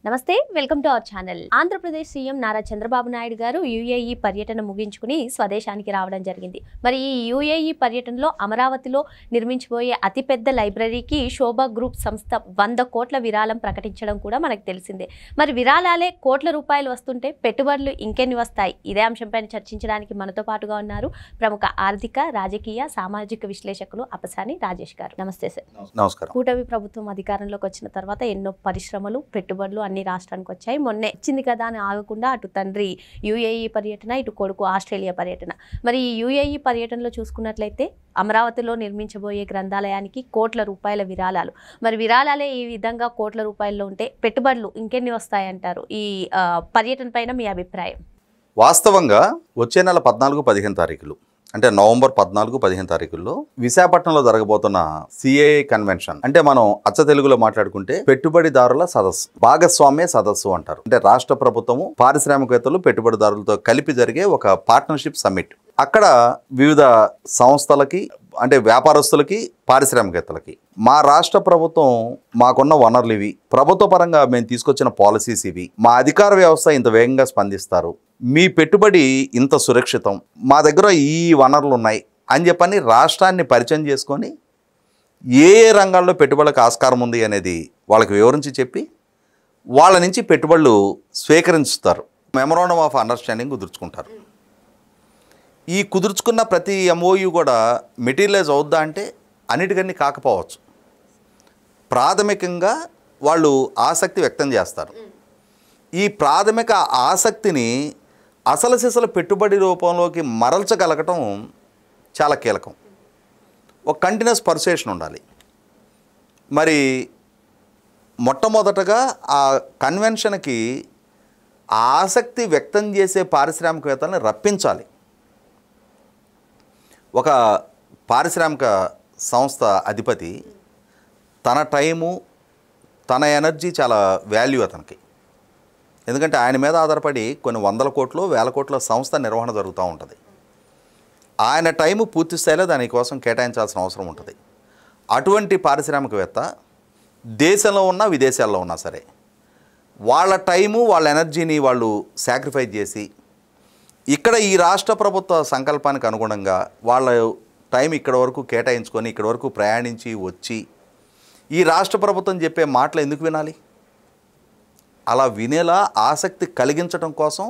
నమస్తే, welcome to our channel. Andhra Pradesh CM Nara Chandrababu Naidu గారు UAE పర్యటన ముగించుకుని స్వదేశానికి రావడం జరిగింది. మరి ఈ యూఏఈ పర్యటనలో అమరావతిలో నిర్మించబోయే అతిపెద్ద లైబ్రరీకి శోభా గ్రూప్ సంస్థ 100 కోట్ల విరాళం ప్రకటించడం కూడా మనకు తెలిసిందే. మరి విరాళాలే కోట్ల రూపాయలు వస్తుంటే పెట్టుబడులు ఇంకెన్ని వస్తాయి? ఇదే అంశంపై చర్చించడానికి మనతో పాటుగా ఉన్నారు ప్రముఖ ఆర్థిక, రాజకీయ, సామాజిక విశ్లేషకులు అపసాని రాజేష్ గారు. నమస్తే సార్. నమస్కారం. కూటమి ప్రభుత్వం అధికారంలోకి వచ్చిన తర్వాత ఎన్నో పరిశ్రమలు, పెట్టుబడులు అన్ని రాష్ట్రానికి వచ్చాయి. మొన్నే వచ్చింది కదా అని ఆగకుండా అటు తండ్రి యూఏఈ పర్యటన, ఇటు కొడుకు ఆస్ట్రేలియా పర్యటన. మరి ఈ యూఏఈ పర్యటనలో చూసుకున్నట్లయితే అమరావతిలో నిర్మించబోయే గ్రంథాలయానికి కోట్ల రూపాయల విరాళాలు. మరి విరాళాలే ఈ విధంగా కోట్ల రూపాయల్లో ఉంటే పెట్టుబడులు ఇంకెన్ని వస్తాయంటారు? ఈ పర్యటన పైన మీ అభిప్రాయం? వాస్తవంగా వచ్చే నెల 14-15 తారీఖులు అంటే నవంబర్ 14-15 తారీఖుల్లో విశాఖపట్నంలో జరగబోతున్న సిఏఏ కన్వెన్షన్, అంటే మనం అచ్చ తెలుగులో మాట్లాడుకుంటే పెట్టుబడిదారుల సదస్సు, భాగస్వామ్య సదస్సు అంటారు. అంటే రాష్ట్ర ప్రభుత్వము, పారిశ్రామికవేత్తలు, పెట్టుబడిదారులతో కలిపి జరిగే ఒక పార్ట్నర్షిప్ సమ్మిట్. అక్కడ వివిధ సంస్థలకి, అంటే వ్యాపారస్తులకి, పారిశ్రామికవేత్తలకి మా రాష్ట్ర ప్రభుత్వం మాకున్న వనరులు ఇవి, ప్రభుత్వ పరంగా మేము తీసుకొచ్చిన పాలసీస్ ఇవి, మా అధికార వ్యవస్థ ఇంత వేగంగా స్పందిస్తారు, మీ పెట్టుబడి ఇంత సురక్షితం, మా దగ్గర ఈ వనరులు ఉన్నాయి అని చెప్పని రాష్ట్రాన్ని పరిచయం చేసుకొని ఏ రంగాల్లో పెట్టుబడులకు ఆస్కారం ఉంది అనేది వాళ్ళకి వివరించి చెప్పి వాళ్ళ నుంచి పెట్టుబడులు స్వీకరించుతారు. మెమోరాండం ఆఫ్ అండర్స్టాండింగ్ కుదుర్చుకుంటారు. ఈ కుదుర్చుకున్న ప్రతి ఎంఓయూ కూడా మెటీరియలైజ్ అవుద్దా అంటే అన్నిటికన్నీ కాకపోవచ్చు. ప్రాథమికంగా వాళ్ళు ఆసక్తి వ్యక్తం చేస్తారు. ఈ ప్రాథమిక ఆసక్తిని అసలు సిసలు పెట్టుబడి రూపంలోకి మరల్చగలగటం చాలా కీలకం. ఒక కంటిన్యూస్ పర్సుయేషన్ ఉండాలి. మరి మొట్టమొదటగా ఆ కన్వెన్షన్కి ఆసక్తి వ్యక్తం చేసే పారిశ్రామికవేత్తలను రప్పించాలి. ఒక పారిశ్రామిక సంస్థ అధిపతి తన టైము, తన ఎనర్జీ చాలా వాల్యూ అతనికి. ఎందుకంటే ఆయన మీద ఆధారపడి కొన్ని 100 కోట్లు, 1000 కోట్ల సంస్థ నిర్వహణ జరుగుతూ ఉంటుంది. ఆయన టైము పూర్తి స్థాయిలో దానికోసం కేటాయించాల్సిన అవసరం ఉంటుంది. అటువంటి పారిశ్రామికవేత్త దేశంలో ఉన్నా విదేశాల్లో ఉన్నా సరే వాళ్ళ టైము, వాళ్ళ ఎనర్జీని వాళ్ళు సాక్రిఫైస్ చేసి ఇక్కడ ఈ రాష్ట్ర ప్రభుత్వ సంకల్పానికి అనుగుణంగా వాళ్ళ టైం ఇక్కడ వరకు కేటాయించుకొని ఇక్కడ వరకు ప్రయాణించి వచ్చి ఈ రాష్ట్ర ప్రభుత్వం చెప్పే మాటలు ఎందుకు వినాలి? అలా వినేలా ఆసక్తి కలిగించడం కోసం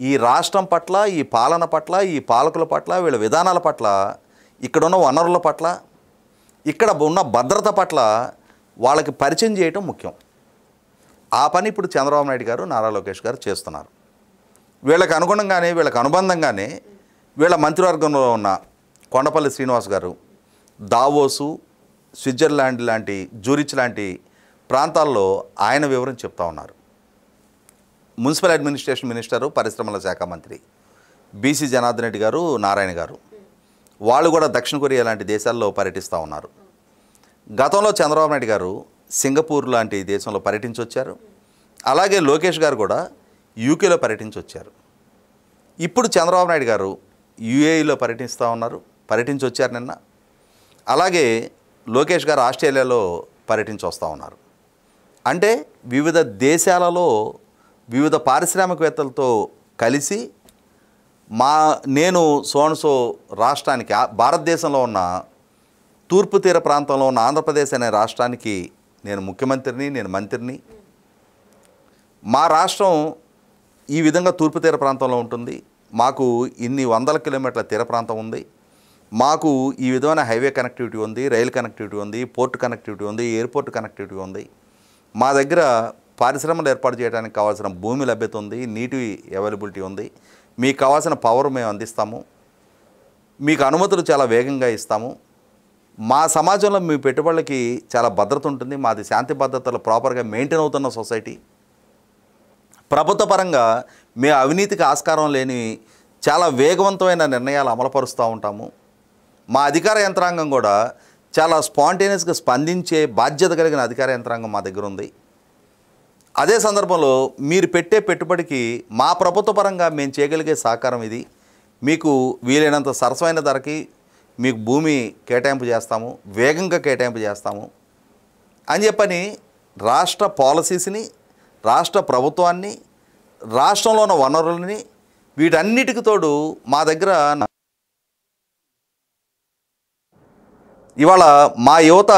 ఈ రాష్ట్రం పట్ల, ఈ పాలన పట్ల, ఈ పాలకుల పట్ల, వీళ్ళ విధానాల పట్ల, ఇక్కడున్న వనరుల పట్ల, ఇక్కడ ఉన్న భద్రత పట్ల వాళ్ళకి పరిచయం చేయటం ముఖ్యం. ఆ పని ఇప్పుడు చంద్రబాబు నాయుడు గారు, నారా లోకేష్ గారు చేస్తున్నారు. వీళ్ళకి అనుగుణంగానే, వీళ్ళకి అనుబంధంగానే వీళ్ళ మంత్రివర్గంలో ఉన్న కొండపల్లి శ్రీనివాస్ గారు దావోసు, స్విట్జర్లాండ్ లాంటి, జూరిచ్ లాంటి ప్రాంతాల్లో ఆయన వివరించి చెప్తా ఉన్నారు. మున్సిపల్ అడ్మినిస్ట్రేషన్ మినిస్టరు, పరిశ్రమల శాఖ మంత్రి బీసీ జనార్దన్ రెడ్డి గారు, నారాయణ గారు వాళ్ళు కూడా దక్షిణ కొరియా లాంటి దేశాల్లో పర్యటిస్తూ ఉన్నారు. గతంలో చంద్రబాబు నాయుడు గారు సింగపూర్ లాంటి దేశంలో పర్యటించొచ్చారు. అలాగే లోకేష్ గారు కూడా యూకేలో పర్యటించొచ్చారు. ఇప్పుడు చంద్రబాబు నాయుడు గారు యూఏఈలో పర్యటిస్తూ ఉన్నారు, పర్యటించొచ్చారు నిన్న. అలాగే లోకేష్ గారు ఆస్ట్రేలియాలో పర్యటించి వస్తూ ఉన్నారు. అంటే వివిధ దేశాలలో వివిధ పారిశ్రామికవేత్తలతో కలిసి నేను సోన్సో రాష్ట్రానికి, భారతదేశంలో ఉన్న తూర్పు తీర ప్రాంతంలో ఉన్న ఆంధ్రప్రదేశ్ అనే రాష్ట్రానికి నేను ముఖ్యమంత్రిని, నేను మంత్రిని, మా రాష్ట్రం ఈ విధంగా తూర్పు తీర ప్రాంతంలో ఉంటుంది, మాకు ఇన్ని 100 కిలోమీటర్ల తీర ప్రాంతం ఉంది, మాకు ఈ విధమైన హైవే కనెక్టివిటీ ఉంది, రైలు కనెక్టివిటీ ఉంది, పోర్ట్ కనెక్టివిటీ ఉంది, ఎయిర్పోర్ట్ కనెక్టివిటీ ఉంది, మా దగ్గర పరిశ్రమలు ఏర్పాటు చేయడానికి కావాల్సిన భూమి లభ్యత ఉంది, నీటి అవైలబిలిటీ ఉంది, మీకు కావాల్సిన పవర్ మేము అందిస్తాము, మీకు అనుమతులు చాలా వేగంగా ఇస్తాము, మా సమాజంలో మీ పెట్టుబడులకి చాలా భద్రత ఉంటుంది, మాది శాంతి భద్రతలు ప్రాపర్గా మెయింటైన్ అవుతున్న సొసైటీ, ప్రభుత్వ పరంగా మేము అవినీతికి ఆస్కారం లేని చాలా వేగవంతమైన నిర్ణయాలు అమలుపరుస్తూ ఉంటాము, మా అధికార యంత్రాంగం కూడా చాలా స్పాంటేనియస్గా స్పందించే బాధ్యత కలిగిన అధికార యంత్రాంగం మా దగ్గర ఉంది. అదే సందర్భంలో మీరు పెట్టే పెట్టుబడికి మా ప్రభుత్వ పరంగా మేము చేయగలిగే సహకారం ఇది, మీకు వీలైనంత సరసమైన ధరకి మీకు భూమి కేటాయింపు చేస్తాము, వేగంగా కేటాయింపు చేస్తాము అని చెప్పని రాష్ట్ర పాలసీస్ని, రాష్ట్ర ప్రభుత్వాన్ని, రాష్ట్రంలో ఉన్న వనరులని, వీటన్నిటికి తోడు మా దగ్గర ఇవాళ మా యువత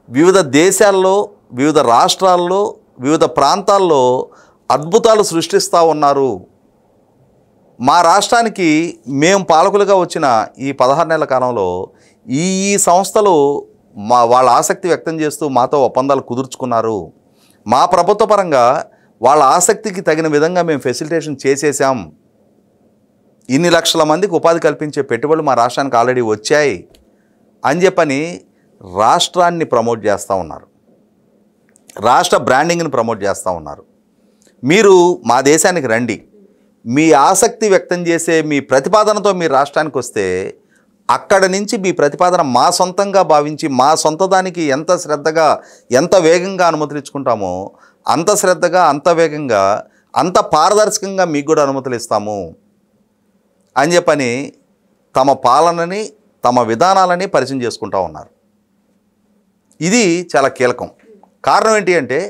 వివిధ దేశాల్లో, వివిధ రాష్ట్రాల్లో, వివిధ ప్రాంతాల్లో అద్భుతాలు సృష్టిస్తూ ఉన్నారు. మా రాష్ట్రానికి మేము పాలకులుగా వచ్చిన ఈ 16 నెలల కాలంలో ఈ సంస్థలు వాళ్ళ ఆసక్తి వ్యక్తం చేస్తూ మాతో ఒప్పందాలు కుదుర్చుకున్నారు. మా ప్రభుత్వ పరంగా వాళ్ళ ఆసక్తికి తగిన విధంగా మేము ఫెసిలిటేషన్ చేసేసాం. ఇన్ని లక్షల మందికి ఉపాధి కల్పించే పెట్టుబడులు మా రాష్ట్రానికి ఆల్రెడీ వచ్చాయి అని చెప్పని రాష్ట్రాన్ని ప్రమోట్ చేస్తూ ఉన్నారు. రాష్ట్ర బ్రాండింగ్ని ప్రమోట్ చేస్తూ ఉన్నారు. మీరు మా దేశానికి రండి, మీ ఆసక్తి వ్యక్తం చేసే మీ ప్రతిపాదనతో మీ రాష్ట్రానికి వస్తే అక్కడ నుంచి మీ ప్రతిపాదన మా సొంతంగా భావించి మా సొంత దానికి ఎంత శ్రద్ధగా, ఎంత వేగంగా అనుమతులు ఇచ్చుకుంటామో అంత శ్రద్ధగా, అంత వేగంగా, అంత పారదర్శకంగా మీకు కూడా అనుమతులు ఇస్తాము అని చెప్పని తమ పాలనని, తమ విధానాలని పరిచయం చేసుకుంటూ ఉన్నారు. ఇది చాలా కీలకం. కారణం ఏంటి అంటే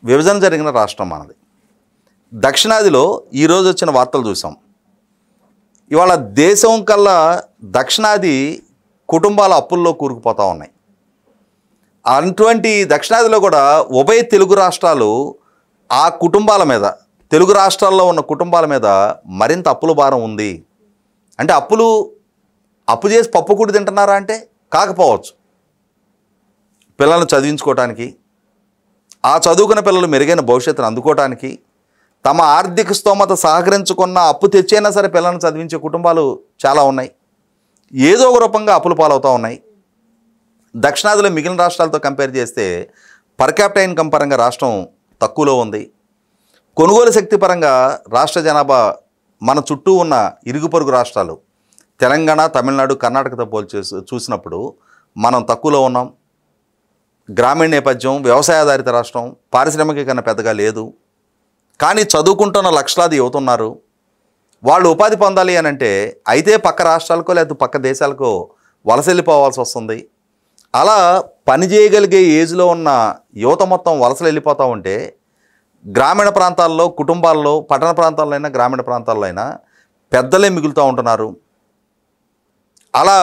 విభజన జరిగిన రాష్ట్రం మనది. దక్షిణాదిలో ఈరోజు వచ్చిన వార్తలు చూసాం. ఇవాళ దేశం కల్లా దక్షిణాది కుటుంబాల అప్పుల్లో కూరుకుపోతూ ఉన్నాయి. అటువంటి దక్షిణాదిలో కూడా ఉభయ తెలుగు రాష్ట్రాలు ఆ కుటుంబాల మీద, తెలుగు రాష్ట్రాల్లో ఉన్న కుటుంబాల మీద మరింత అప్పుల భారం ఉంది. అంటే అప్పు చేసి పప్పు కూడి తింటున్నారా అంటే కాకపోవచ్చు. పిల్లలను చదివించుకోవటానికి, ఆ చదువుకున్న పిల్లలు మెరుగైన భవిష్యత్తును అందుకోవటానికి, తమ ఆర్థిక స్తోమత సహకరించుకున్న అప్పు తెచ్చైనా సరే పిల్లలను చదివించే కుటుంబాలు చాలా ఉన్నాయి. ఏదో ఒక రూపంగా అప్పుల పాలవుతూ ఉన్నాయి. దక్షిణాదిలో మిగిలిన రాష్ట్రాలతో కంపేర్ చేస్తే పర్ క్యాపిటల్ ఇన్కమ్ పరంగా రాష్ట్రం తక్కువలో ఉంది. కొనుగోలు శక్తి పరంగా రాష్ట్ర జనాభా మన చుట్టూ ఉన్న ఇరుగు పొరుగు రాష్ట్రాలు తెలంగాణ, తమిళనాడు, కర్ణాటకతో పోల్చి చూసినప్పుడు మనం తక్కువలో ఉన్నాం. గ్రామీణ నేపథ్యం, వ్యవసాయాధారిత రాష్ట్రం, పారిశ్రామికీకరణ పెద్దగా లేదు. కానీ చదువుకుంటున్న లక్షలాది యువత ఉన్నారు. వాళ్ళు ఉపాధి పొందాలి అని అంటే అయితే పక్క రాష్ట్రాలకో లేదా పక్క దేశాలకో వలస వెళ్ళిపోవాల్సి వస్తుంది. అలా పని చేయగలిగే ఏజ్లో ఉన్న యువత మొత్తం వలసలు వెళ్ళిపోతూ ఉంటే గ్రామీణ ప్రాంతాల్లో, కుటుంబాల్లో, పట్టణ ప్రాంతాల్లో అయినా గ్రామీణ ప్రాంతాల్లో అయినా పెద్దలే మిగులుతూ ఉంటున్నారు. అలా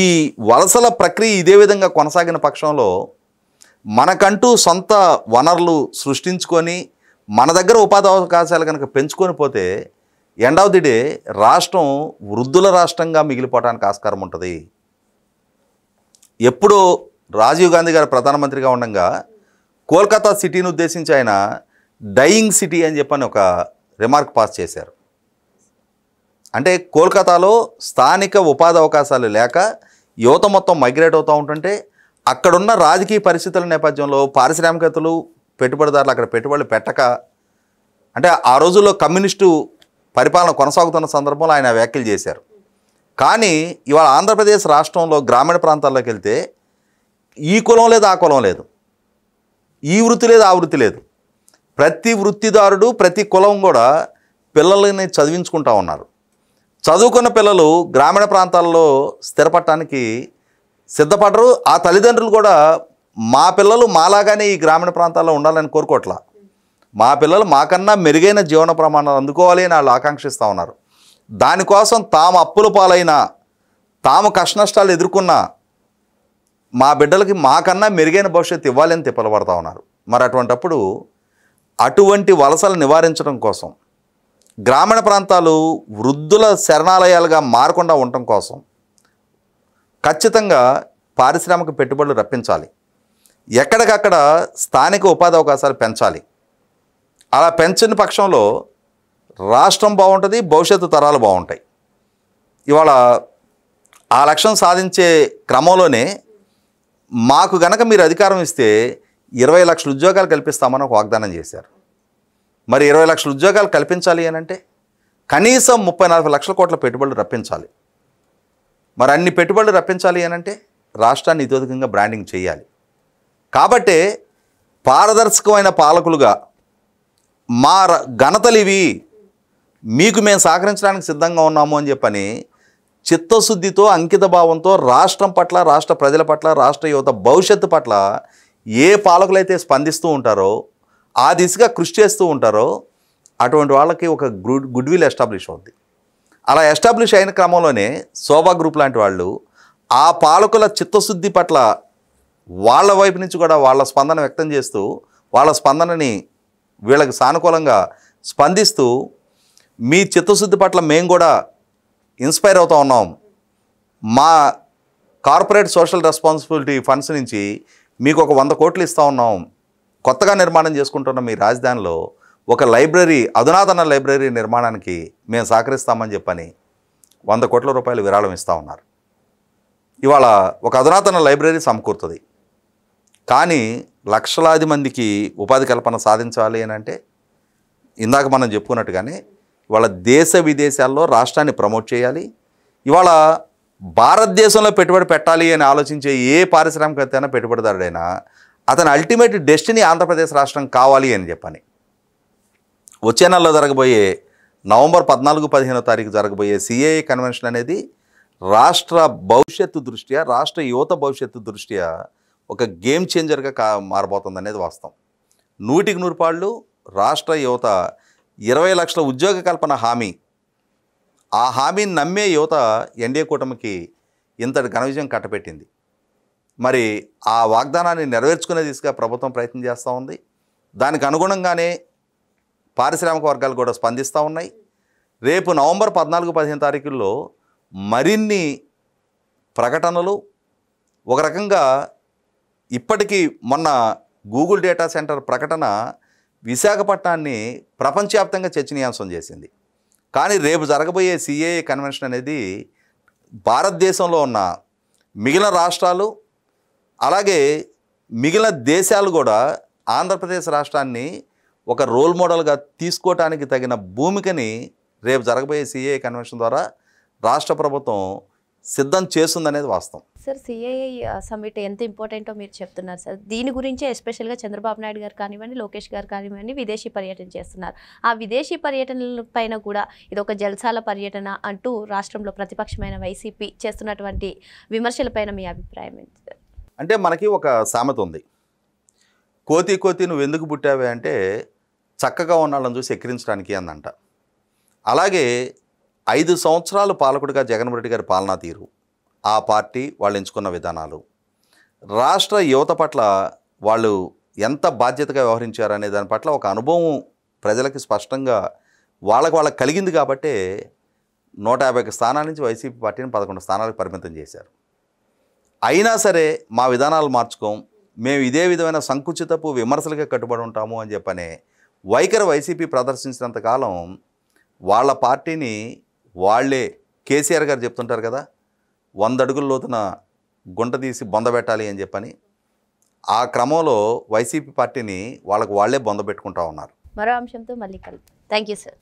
ఈ వలసల ప్రక్రియ ఇదే విధంగా కొనసాగిన పక్షంలో మనకంటూ సొంత వనరులు సృష్టించుకొని మన దగ్గర ఉపాధి అవకాశాలు కనుక పెంచుకొని పోతే ఎండ్ ఆఫ్ ది డే రాష్ట్రం వృద్ధుల రాష్ట్రంగా మిగిలిపోవడానికి ఆస్కారం ఉంటుంది. ఎప్పుడో రాజీవ్ గాంధీ గారు ప్రధానమంత్రిగా ఉండగా కోల్కతా సిటీని ఉద్దేశించి ఆయన డయింగ్ సిటీ అని చెప్పని ఒక రిమార్క్ పాస్ చేశారు. అంటే కోల్కతాలో స్థానిక ఉపాధి అవకాశాలు లేక యువత మొత్తం మైగ్రేట్ అవుతూ ఉంటుంటే అక్కడున్న రాజకీయ పరిస్థితుల నేపథ్యంలో పారిశ్రామికతలు, పెట్టుబడిదారులు అక్కడ పెట్టుబడులు పెట్టక, అంటే ఆ రోజుల్లో కమ్యూనిస్టు పరిపాలన కొనసాగుతున్న సందర్భంలో ఆయన వ్యాఖ్యలు చేశారు. కానీ ఇవాళ ఆంధ్రప్రదేశ్ రాష్ట్రంలో గ్రామీణ ప్రాంతాల్లోకి వెళ్తే ఈ కులం లేదు, ఆ కులం లేదు, ఈ వృత్తి లేదు, ఆ వృత్తి లేదు. ప్రతి వృత్తిదారుడు, ప్రతి కులం కూడా పిల్లల్ని చదివించుకుంటూ ఉన్నారు. చదువుకున్న పిల్లలు గ్రామీణ ప్రాంతాల్లో స్థిరపడటానికి సిద్ధపడరు. ఆ తల్లిదండ్రులు కూడా మా పిల్లలు మాలాగానే ఈ గ్రామీణ ప్రాంతాల్లో ఉండాలని కోరుకోవట్లా. మా పిల్లలు మాకన్నా మెరుగైన జీవన ప్రమాణాలు అందుకోవాలి అని వాళ్ళు ఆకాంక్షిస్తూ ఉన్నారు. దానికోసం తాము అప్పుల పాలైనా, తాము కష్టనష్టాలు ఎదుర్కొన్నా మా బిడ్డలకి మాకన్నా మెరుగైన భవిష్యత్తు ఇవ్వాలి అని తిప్పలపడతా ఉన్నారు. మరి అటువంటప్పుడు అటువంటి వలసలు నివారించడం కోసం, గ్రామీణ ప్రాంతాలు వృద్ధుల శరణాలయాలుగా మారకుండా ఉండటం కోసం ఖచ్చితంగా పారిశ్రామిక పెట్టుబడులు రప్పించాలి. ఎక్కడికక్కడ స్థానిక ఉపాధి అవకాశాలు పెంచాలి. అలా పెంచని పక్షంలో రాష్ట్రం బాగుంటుంది, భవిష్యత్తు తరాలు బాగుంటాయి. ఇవాళ ఆ లక్ష్యం సాధించే క్రమంలోనే మాకు గనక మీరు అధికారం ఇస్తే 20 లక్షల ఉద్యోగాలు కల్పిస్తామని ఒక వాగ్దానం చేశారు. మరి 20 లక్షల ఉద్యోగాలు కల్పించాలి అని అంటే కనీసం 30-40 లక్షల కోట్ల పెట్టుబడులు రప్పించాలి. మరి అన్ని పెట్టుబడులు రప్పించాలి అని అంటే రాష్ట్రాన్ని ఇతోధికంగా బ్రాండింగ్ చేయాలి. కాబట్టే పారదర్శకమైన పాలకులుగా మా ఘనతలు ఇవి, మీకు మేము సహకరించడానికి సిద్ధంగా ఉన్నాము అని చెప్పని చిత్తశుద్ధితో, అంకిత భావంతో రాష్ట్రం పట్ల, రాష్ట్ర ప్రజల పట్ల, రాష్ట్ర యువత భవిష్యత్తు పట్ల ఏ పాలకులైతే స్పందిస్తూ ఉంటారో ఆ దిశగా కృషి చేస్తూ ఉంటారో అటువంటి వాళ్ళకి ఒక గుడ్ విల్ ఎస్టాబ్లిష్ అవుద్ది. అలా ఎస్టాబ్లిష్ అయిన క్రమంలోనే శోభా గ్రూప్ లాంటి వాళ్ళు ఆ పాలకుల చిత్తశుద్ధి పట్ల వాళ్ళ వైపు నుంచి కూడా వాళ్ళ స్పందన వ్యక్తం చేస్తూ వాళ్ళ స్పందనని వీళ్ళకి సానుకూలంగా స్పందిస్తూ మీ చిత్తశుద్ధి పట్ల మేము కూడా ఇన్స్పైర్ అవుతూ ఉన్నాం, మా కార్పొరేట్ సోషల్ రెస్పాన్సిబిలిటీ ఫండ్స్ నుంచి మీకు ఒక 100 కోట్లు ఇస్తూ ఉన్నాం, కొత్తగా నిర్మాణం చేసుకుంటున్న మీ రాజధానిలో ఒక లైబ్రరీ, అధునాతన లైబ్రరీ నిర్మాణానికి మేము సహకరిస్తామని చెప్పని 100 కోట్ల రూపాయలు విరాళం ఇస్తూ ఉన్నారు. ఇవాళ ఒక అధునాతన లైబ్రరీ సమకూరుతుంది. కానీ లక్షలాది మందికి ఉపాధి కల్పన సాధించాలి అని అంటే ఇందాక మనం చెప్పుకున్నట్టుగానే ఇవాళ దేశ విదేశాల్లో రాష్ట్రాన్ని ప్రమోట్ చేయాలి. ఇవాళ భారతదేశంలో పెట్టుబడి పెట్టాలి అని ఆలోచించే ఏ పారిశ్రామికవేత్త అయినా పెట్టుబడిదారుడైనా అతని అల్టిమేట్ డెస్టినీ ఆంధ్రప్రదేశ్ రాష్ట్రం కావాలి అని చెప్పని వచ్చే నెలలో జరగబోయే నవంబర్ 14-15 తారీఖు జరగబోయే సిఏఏ కన్వెన్షన్ అనేది రాష్ట్ర భవిష్యత్తు దృష్ట్యా, రాష్ట్ర యువత భవిష్యత్తు దృష్ట్యా ఒక గేమ్ చేంజర్గా మారబోతుంది అనేది వాస్తవం. 100% పాళ్ళు రాష్ట్ర యువత 20 లక్షల ఉద్యోగ కల్పన హామీ, ఆ హామీని నమ్మే యువత ఎన్డీఏ కూటమికి ఇంతటి ఘన విజయం కట్టపెట్టింది. మరి ఆ వాగ్దానాన్ని నెరవేర్చుకునే దిశగా ప్రభుత్వం ప్రయత్నం చేస్తూ ఉంది. దానికి అనుగుణంగానే పారిశ్రామిక వర్గాలు కూడా స్పందిస్తూ ఉన్నాయి. రేపు నవంబర్ 14-15 తారీఖుల్లో మరిన్ని ప్రకటనలు, ఒక రకంగా ఇప్పటికీ మొన్న గూగుల్ డేటా సెంటర్ ప్రకటన విశాఖపట్నాన్ని ప్రపంచవ్యాప్తంగా చర్చనీయాంశం చేసింది. కానీ రేపు జరగబోయే సిఏఏ కన్వెన్షన్ అనేది భారతదేశంలో ఉన్న మిగిలిన రాష్ట్రాలు అలాగే మిగిలిన దేశాలు కూడా ఆంధ్రప్రదేశ్ రాష్ట్రాన్ని ఒక రోల్ మోడల్గా తీసుకోవటానికి తగిన భూమికని రేపు జరగబోయే సిఏఏ కన్వెన్షన్ ద్వారా రాష్ట్ర ప్రభుత్వం సిద్ధం చేస్తుందనేది వాస్తవం. సార్, సిఏఏ సమ్మిట్ ఎంత ఇంపార్టెంటో మీరు చెప్తున్నారు సార్. దీని గురించే ఎస్పెషల్గా చంద్రబాబు నాయుడు గారు కానివ్వండి, లోకేష్ గారు కానివ్వండి విదేశీ పర్యటన చేస్తున్నారు. ఆ విదేశీ పర్యటనల పైన కూడా ఇది ఒక జల్సాల పర్యటన అంటూ రాష్ట్రంలో ప్రతిపక్షమైన వైసీపీ చేస్తున్నటువంటి విమర్శలపైన మీ అభిప్రాయం ఏంటి సార్? అంటే మనకి ఒక సామెత ఉంది, కోతి కోతి నువ్వు ఎందుకు పుట్టావే అంటే చక్కగా ఉన్నాళ్ళని చూసి ఎక్కిరించడానికి అందంట. అలాగే 5 సంవత్సరాలు పాలకుడిగా జగన్మోహన్ రెడ్డి గారి పాలనా తీరు, ఆ పార్టీ వాళ్ళు ఎంచుకున్న విధానాలు, రాష్ట్ర యువత పట్ల వాళ్ళు ఎంత బాధ్యతగా వ్యవహరించారనే దాని పట్ల ఒక అనుభవం ప్రజలకి స్పష్టంగా వాళ్ళకి కలిగింది. కాబట్టే 150 స్థానాల నుంచి వైసీపీ పార్టీని 11 స్థానాలకు పరిమితం చేశారు. అయినా సరే మా విధానాలు మార్చుకోం, మేము ఇదే విధమైన సంకుచితపు విమర్శలకే కట్టుబడి ఉంటాము అని చెప్పనే వైఖరి వైసీపీ ప్రదర్శించినంతకాలం వాళ్ళ పార్టీని వాళ్ళే, కేసీఆర్ గారు చెప్తుంటారు కదా, 100 అడుగుల లోతున గుంట తీసి బొందబెట్టాలి అని చెప్పని, ఆ క్రమంలో వైసీపీ పార్టీని వాళ్ళకు వాళ్ళే బొందబెట్టుకుంటా ఉన్నారు. మరో అంశంతో మళ్ళీ కలుద్దాం. Thank you sir.